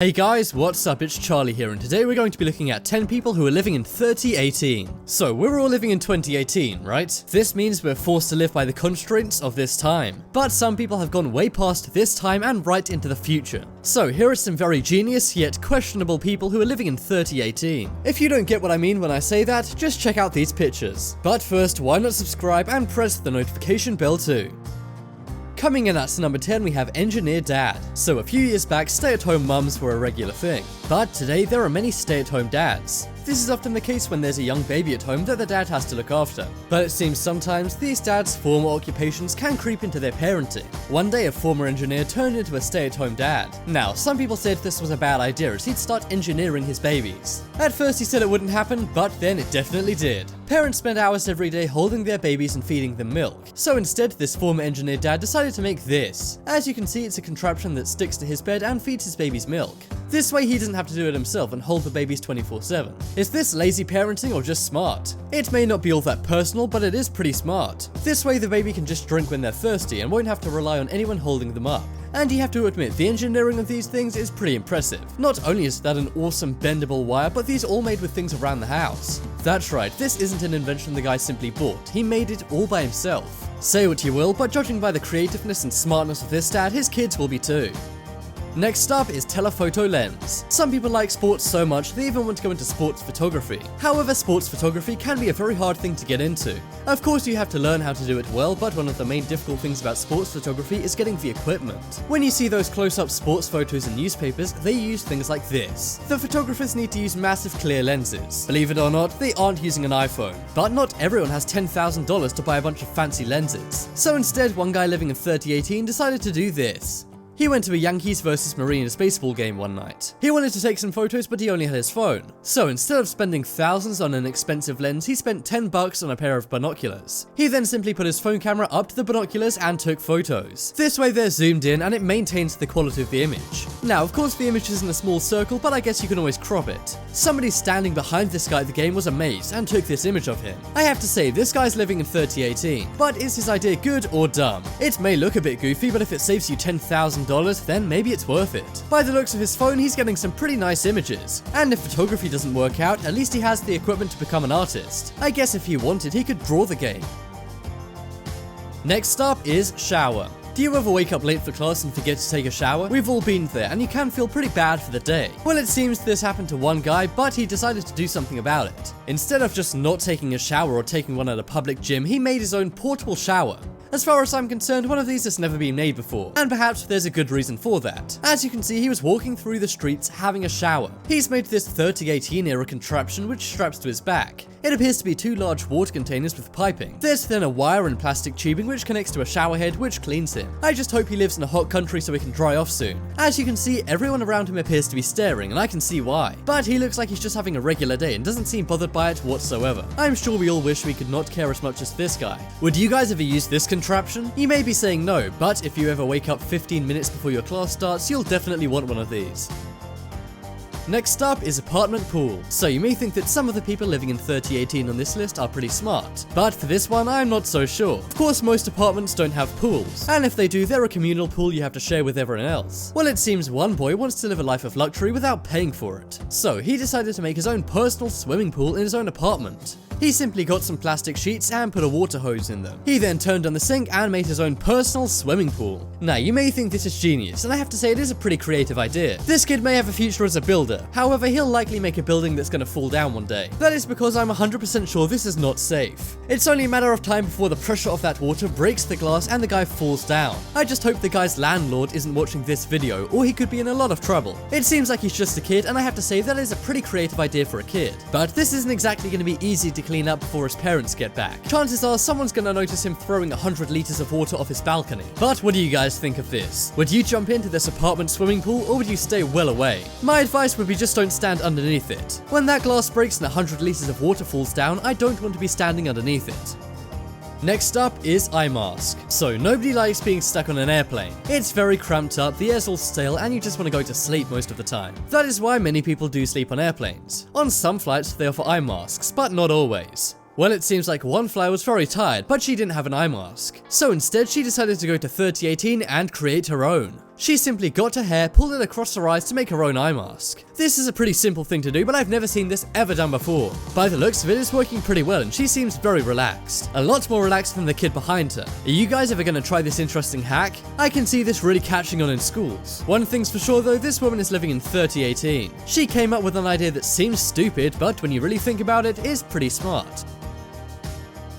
Hey guys, what's up? It's Charlie here, and today we're going to be looking at 10 people who are living in 3018. So, we're all living in 2018, right? This means we're forced to live by the constraints of this time. But some people have gone way past this time and right into the future. So, here are some very genius yet questionable people who are living in 3018. If you don't get what I mean when I say that, just check out these pictures. But first, why not subscribe and press the notification bell too? Coming in at number 10, we have Engineer Dad. So a few years back, stay-at-home mums were a regular thing. But today, there are many stay-at-home dads. This is often the case when there's a young baby at home that the dad has to look after. But it seems sometimes these dads' former occupations can creep into their parenting. One day, a former engineer turned into a stay-at-home dad. Now, some people said this was a bad idea as he'd start engineering his babies. At first he said it wouldn't happen, but then it definitely did. Parents spend hours every day holding their babies and feeding them milk. So instead, this former engineer dad decided to make this. As you can see, it's a contraption that sticks to his bed and feeds his babies milk. This way he doesn't have to do it himself and hold the babies 24/7. Is this lazy parenting or just smart? It may not be all that personal, but it is pretty smart. This way the baby can just drink when they're thirsty and won't have to rely on anyone holding them up. And you have to admit, the engineering of these things is pretty impressive. Not only is that an awesome bendable wire, but these all made with things around the house. That's right, this isn't an invention the guy simply bought, he made it all by himself. Say what you will, but judging by the creativeness and smartness of this dad, his kids will be too. Next up is telephoto lens. Some people like sports so much they even want to go into sports photography. However, sports photography can be a very hard thing to get into. Of course, you have to learn how to do it well, but one of the main difficult things about sports photography is getting the equipment. When you see those close-up sports photos in newspapers, they use things like this. The photographers need to use massive clear lenses. Believe it or not, they aren't using an iPhone. But not everyone has $10,000 to buy a bunch of fancy lenses. So instead, one guy living in 3018 decided to do this. He went to a Yankees vs Marinas baseball game one night. He wanted to take some photos, but he only had his phone. So instead of spending thousands on an expensive lens, he spent $10 on a pair of binoculars. He then simply put his phone camera up to the binoculars and took photos. This way they're zoomed in and it maintains the quality of the image. Now, of course the image is in a small circle, but I guess you can always crop it. Somebody standing behind this guy at the game was amazed and took this image of him. I have to say, this guy's living in 3018. But is his idea good or dumb? It may look a bit goofy, but if it saves you $10,000, then maybe it's worth it. By the looks of his phone, he's getting some pretty nice images. And if photography doesn't work out, at least he has the equipment to become an artist. I guess if he wanted, he could draw the game. Next up is shower. Do you ever wake up late for class and forget to take a shower? We've all been there, and you can feel pretty bad for the day. Well, it seems this happened to one guy, but he decided to do something about it. Instead of just not taking a shower or taking one at a public gym, he made his own portable shower. As far as I'm concerned, one of these has never been made before, and perhaps there's a good reason for that. As you can see, he was walking through the streets having a shower. He's made this 3018 era contraption which straps to his back. It appears to be two large water containers with piping. There's then a wire and plastic tubing which connects to a shower head which cleans him. I just hope he lives in a hot country so he can dry off soon. As you can see, everyone around him appears to be staring, and I can see why. But he looks like he's just having a regular day and doesn't seem bothered by it whatsoever. I'm sure we all wish we could not care as much as this guy. Would you guys ever use this contraption? You may be saying no, but if you ever wake up 15 minutes before your class starts, you'll definitely want one of these. Next up is apartment pool. So you may think that some of the people living in 3018 on this list are pretty smart, but for this one I'm not so sure. Of course, most apartments don't have pools, and if they do, they're a communal pool you have to share with everyone else. Well, it seems one boy wants to live a life of luxury without paying for it, so he decided to make his own personal swimming pool in his own apartment. He simply got some plastic sheets and put a water hose in them. He then turned on the sink and made his own personal swimming pool. Now, you may think this is genius, and I have to say it is a pretty creative idea. This kid may have a future as a builder, however, he'll likely make a building that's gonna fall down one day. That is because I'm 100% sure this is not safe. It's only a matter of time before the pressure of that water breaks the glass and the guy falls down. I just hope the guy's landlord isn't watching this video, or he could be in a lot of trouble. It seems like he's just a kid, and I have to say that is a pretty creative idea for a kid. But this isn't exactly gonna be easy to clean up before his parents get back. Chances are someone's gonna notice him throwing 100 liters of water off his balcony. But what do you guys think of this? Would you jump into this apartment swimming pool, or would you stay well away? My advice would be just don't stand underneath it. When that glass breaks and 100 liters of water falls down, I don't want to be standing underneath it. Next up is eye mask. So nobody likes being stuck on an airplane. It's very cramped up, the air's all stale, and you just want to go to sleep most of the time. That is why many people do sleep on airplanes. On some flights they offer eye masks, but not always. Well, it seems like one flyer was very tired, but she didn't have an eye mask. So instead she decided to go to 3018 and create her own. She simply got her hair, pulled it across her eyes to make her own eye mask. This is a pretty simple thing to do, but I've never seen this ever done before. By the looks of it, it's working pretty well and she seems very relaxed. A lot more relaxed than the kid behind her. Are you guys ever gonna try this interesting hack? I can see this really catching on in schools. One thing's for sure though, this woman is living in 3018. She came up with an idea that seems stupid, but when you really think about it, is pretty smart.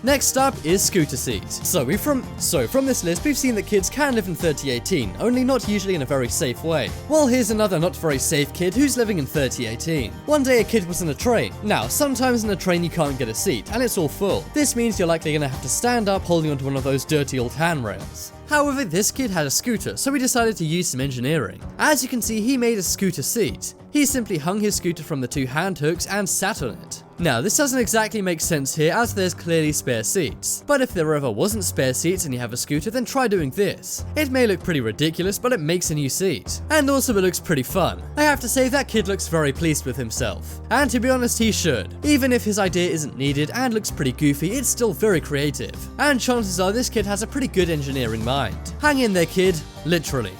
Next up is scooter seats. So from this list, we've seen that kids can live in 3018, only not usually in a very safe way. Well, here's another not very safe kid who's living in 3018. One day a kid was in a train. Now, sometimes in a train you can't get a seat, and it's all full. This means you're likely gonna have to stand up holding onto one of those dirty old handrails. However, this kid had a scooter, so we decided to use some engineering. As you can see, he made a scooter seat. He simply hung his scooter from the two hand hooks and sat on it. Now, this doesn't exactly make sense here as there's clearly spare seats. But if there ever wasn't spare seats and you have a scooter, then try doing this. It may look pretty ridiculous, but it makes a new seat. And also it looks pretty fun. I have to say that kid looks very pleased with himself. And to be honest, he should. Even if his idea isn't needed and looks pretty goofy, it's still very creative. And chances are this kid has a pretty good engineering mind. Hang in there, kid. Literally.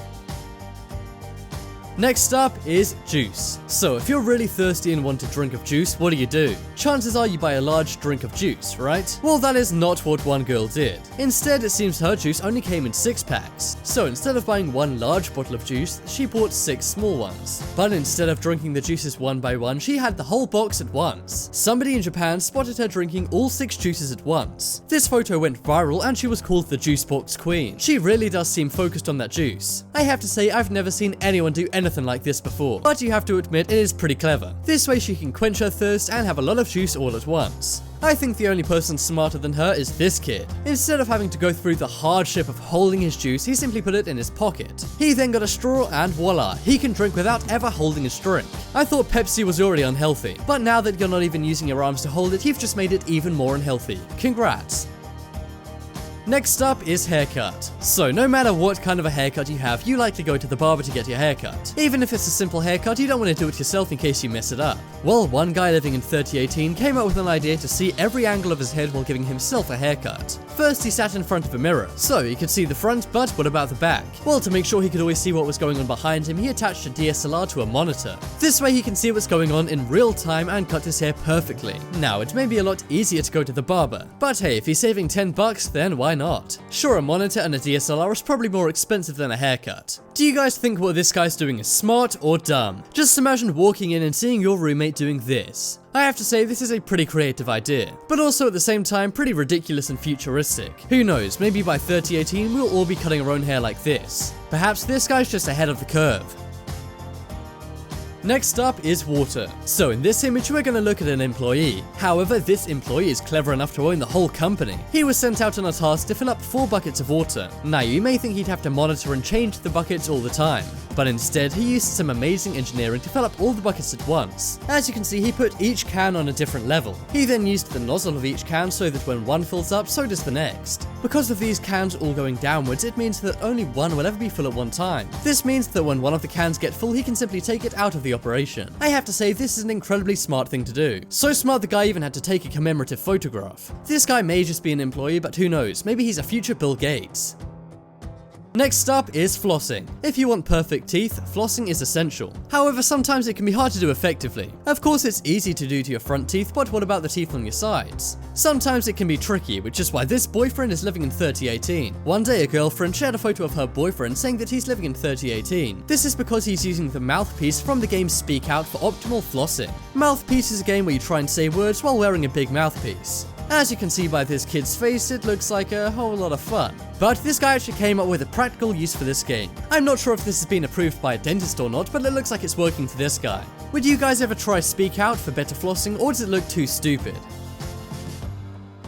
Next up is juice. So if you're really thirsty and want a drink of juice, what do? Chances are you buy a large drink of juice, right? Well, that is not what one girl did. Instead, it seems her juice only came in 6 packs. So instead of buying one large bottle of juice, she bought 6 small ones. But instead of drinking the juices one by one, she had the whole box at once. Somebody in Japan spotted her drinking all 6 juices at once. This photo went viral and she was called the Juice Box Queen. She really does seem focused on that juice. I have to say, I've never seen anyone do anything like this before, but you have to admit it is pretty clever. This way she can quench her thirst and have a lot of juice all at once. I think the only person smarter than her is this kid. Instead of having to go through the hardship of holding his juice, he simply put it in his pocket. He then got a straw and voila, he can drink without ever holding his drink. I thought Pepsi was already unhealthy, but now that you're not even using your arms to hold it, you've just made it even more unhealthy. Congrats. Next up is haircut. So no matter what kind of a haircut you have, you like to go to the barber to get your haircut. Even if it's a simple haircut, you don't want to do it yourself in case you mess it up. Well, one guy living in 3018 came up with an idea to see every angle of his head while giving himself a haircut. First, he sat in front of a mirror, so he could see the front, but what about the back? Well, to make sure he could always see what was going on behind him, he attached a DSLR to a monitor. This way he can see what's going on in real time and cut his hair perfectly. Now, it may be a lot easier to go to the barber, but hey, if he's saving $10, then why not? Sure, a monitor and a DSLR is probably more expensive than a haircut. Do you guys think what this guy's doing is smart or dumb? Just imagine walking in and seeing your roommate doing this. I have to say this is a pretty creative idea, but also at the same time pretty ridiculous and futuristic. Who knows, maybe by 3018 we'll all be cutting our own hair like this. Perhaps this guy's just ahead of the curve. Next up is water. So in this image we're going to look at an employee. However, this employee is clever enough to own the whole company. He was sent out on a task to fill up 4 buckets of water. Now you may think he'd have to monitor and change the buckets all the time, but instead he used some amazing engineering to fill up all the buckets at once. As you can see, he put each can on a different level. He then used the nozzle of each can so that when one fills up, so does the next. Because of these cans all going downwards, it means that only one will ever be full at one time. This means that when one of the cans get full, he can simply take it out of the operation. I have to say, this is an incredibly smart thing to do. So smart the guy even had to take a commemorative photograph. This guy may just be an employee, but who knows, maybe he's a future Bill Gates. Next up is flossing. If you want perfect teeth, flossing is essential. However, sometimes it can be hard to do effectively. Of course, it's easy to do to your front teeth, but what about the teeth on your sides? Sometimes it can be tricky, which is why this boyfriend is living in 3018. One day a girlfriend shared a photo of her boyfriend saying that he's living in 3018. This is because he's using the mouthpiece from the game Speak Out for optimal flossing. Mouthpiece is a game where you try and say words while wearing a big mouthpiece. As you can see by this kid's face, it looks like a whole lot of fun. But this guy actually came up with a practical use for this game. I'm not sure if this has been approved by a dentist or not, but it looks like it's working for this guy. Would you guys ever try Speak Out for better flossing, or does it look too stupid?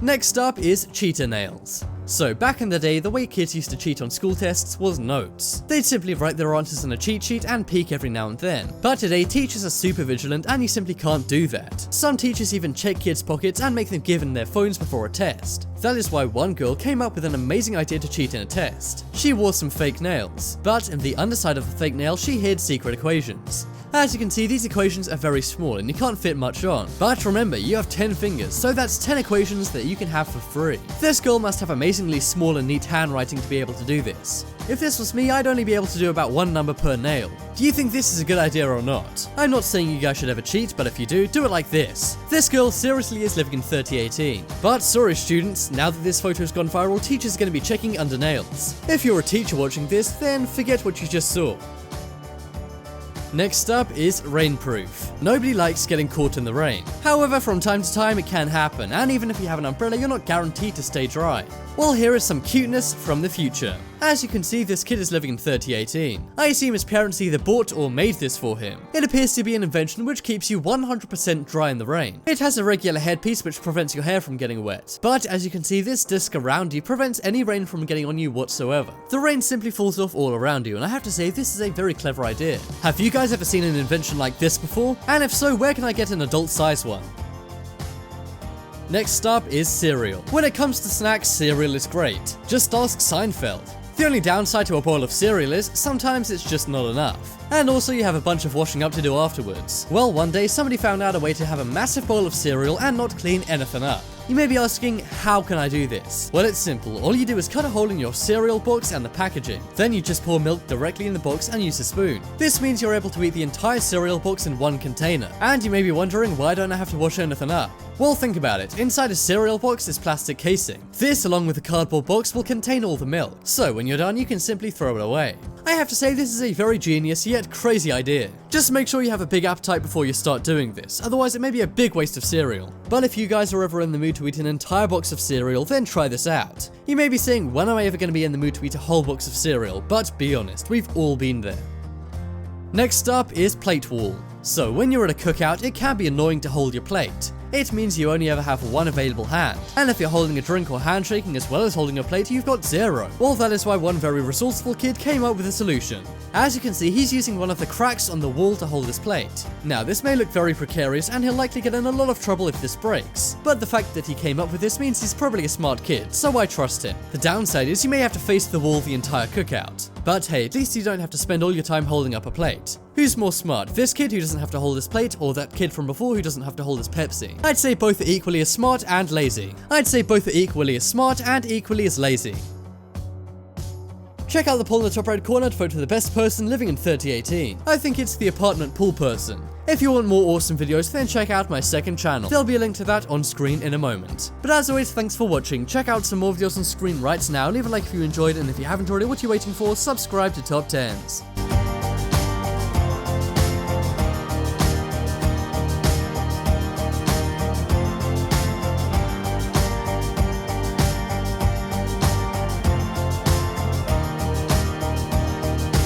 Next up is cheater nails. So back in the day, the way kids used to cheat on school tests was notes. They'd simply write their answers on a cheat sheet and peek every now and then. But today, teachers are super vigilant and you simply can't do that. Some teachers even check kids' pockets and make them give in their phones before a test. That is why one girl came up with an amazing idea to cheat in a test. She wore some fake nails, but in the underside of the fake nail she hid secret equations. As you can see, these equations are very small and you can't fit much on. But remember, you have 10 fingers, so that's 10 equations that you can have for free. This girl must have amazingly small and neat handwriting to be able to do this. If this was me, I'd only be able to do about one number per nail. Do you think this is a good idea or not? I'm not saying you guys should ever cheat, but if you do it like this. This girl seriously is living in 3018. But sorry students, now that this photo has gone viral, teachers are going to be checking under nails. If you're a teacher watching this, then forget what you just saw. Next up is rainproof. Nobody likes getting caught in the rain. However, from time to time it can happen, and even if you have an umbrella, you're not guaranteed to stay dry. Well, here is some cuteness from the future. As you can see, this kid is living in 3018. I assume his parents either bought or made this for him. It appears to be an invention which keeps you 100% dry in the rain. It has a regular headpiece which prevents your hair from getting wet. But as you can see, this disc around you prevents any rain from getting on you whatsoever. The rain simply falls off all around you, and I have to say this is a very clever idea. Have you guys ever seen an invention like this before? And if so, where can I get an adult size one? Next up is cereal. When it comes to snacks, cereal is great. Just ask Seinfeld. The only downside to a bowl of cereal is sometimes it's just not enough. And also you have a bunch of washing up to do afterwards. Well, one day somebody found out a way to have a massive bowl of cereal and not clean anything up. You may be asking, how can I do this? Well, it's simple. All you do is cut a hole in your cereal box and the packaging. Then you just pour milk directly in the box and use a spoon. This means you're able to eat the entire cereal box in one container. And you may be wondering, why don't I have to wash anything up? Well, think about it. Inside a cereal box is plastic casing. This, along with the cardboard box, will contain all the milk. So when you're done, you can simply throw it away. I have to say this is a very genius yet crazy idea. Just make sure you have a big appetite before you start doing this, otherwise it may be a big waste of cereal. But if you guys are ever in the mood to eat an entire box of cereal, then try this out. You may be saying, when am I ever going to be in the mood to eat a whole box of cereal? But be honest, we've all been there. Next up is plate wall. So when you're at a cookout, it can be annoying to hold your plate. It means you only ever have one available hand. And if you're holding a drink or handshaking as well as holding a plate, you've got zero. Well, that is why one very resourceful kid came up with a solution. As you can see, he's using one of the cracks on the wall to hold his plate. Now, this may look very precarious and he'll likely get in a lot of trouble if this breaks. But the fact that he came up with this means he's probably a smart kid, so I trust him. The downside is you may have to face the wall the entire cookout. But hey, at least you don't have to spend all your time holding up a plate. Who's more smart, this kid who doesn't have to hold his plate, or that kid from before who doesn't have to hold his Pepsi? I'd say both are equally as smart and lazy. Check out the poll in the top right corner to vote for the best person living in 3018. I think it's the apartment pool person. If you want more awesome videos, then check out my second channel. There'll be a link to that on screen in a moment. But as always, thanks for watching. Check out some more videos on screen right now. Leave a like if you enjoyed, and if you haven't already, what are you waiting for? Subscribe to Top 10s.